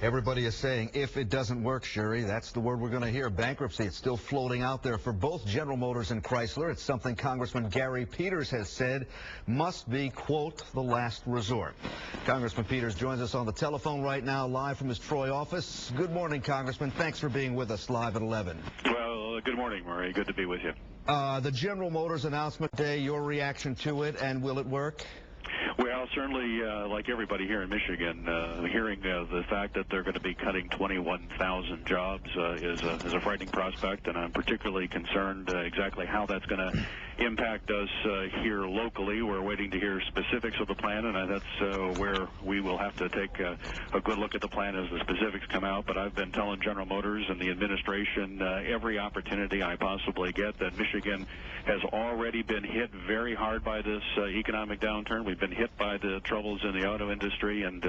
Everybody is saying if it doesn't work, Sherry, that's the word we're going to hear. Bankruptcy. It's still floating out there for both General Motors and Chrysler. It's something Congressman Gary Peters has said must be, quote, the last resort. Congressman Peters joins us on the telephone right now, live from his Troy office. Good morning, Congressman. Thanks for being with us live at 11. Well, good morning, Murray. Good to be with you. The General Motors announcement day, your reaction to it, and will it work? Well, certainly, like everybody here in Michigan, hearing the fact that they're going to be cutting 21,000 jobs is a frightening prospect, and I'm particularly concerned exactly how that's going to impact us here locally. We're waiting to hear specifics of the plan, and that's where we will have to take a good look at the plan as the specifics come out. But I've been telling General Motors and the administration every opportunity I possibly get that Michigan has already been hit very hard by this economic downturn. We've been hit by the troubles in the auto industry, and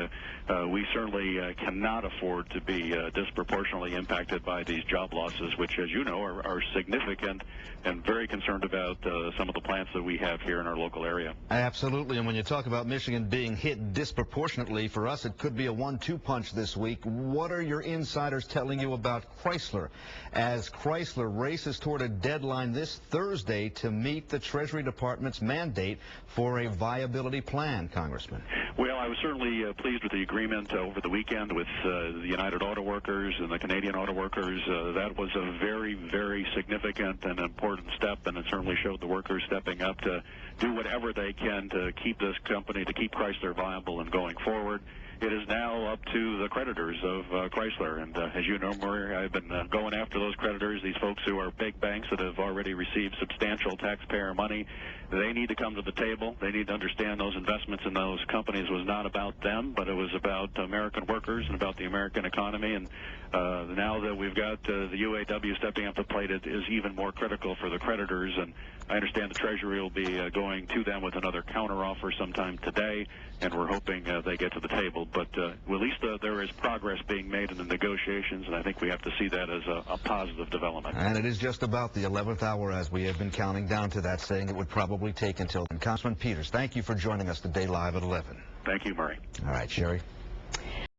we certainly cannot afford to be disproportionately impacted by these job losses, which, as you know, are significant, and very concerned about some of the plants that we have here in our local area. Absolutely, and when you talk about Michigan being hit disproportionately, for us it could be a 1-2 punch this week. What are your insiders telling you about Chrysler, as Chrysler races toward a deadline this Thursday to meet the Treasury Department's mandate for a viability plan, Congressman? Well, I was certainly pleased with the agreement over the weekend with the United Auto Workers and the Canadian Auto Workers. That was a very, very significant and important step, and it certainly showed the workers stepping up to do whatever they can to keep this company, to keep Chrysler viable and going forward. It is now up to the creditors of Chrysler, and as you know, Murray, I've been going after those creditors, these folks who are big banks that have already received substantial taxpayer money. They need to come to the table. They need to understand those investments in those companies was not about them, but it was about American workers and about the American economy. And now that we've got the UAW stepping up to the plate, it is even more critical for the creditors. And I understand the Treasury will be going to them with another counteroffer sometime today, and we're hoping they get to the table. But at least there is progress being made in the negotiations, and I think we have to see that as a positive development. And it is just about the 11th hour as we have been counting down to that, saying it would probably take until then. Congressman Peters, thank you for joining us today live at 11. Thank you, Murray. All right, Sherry.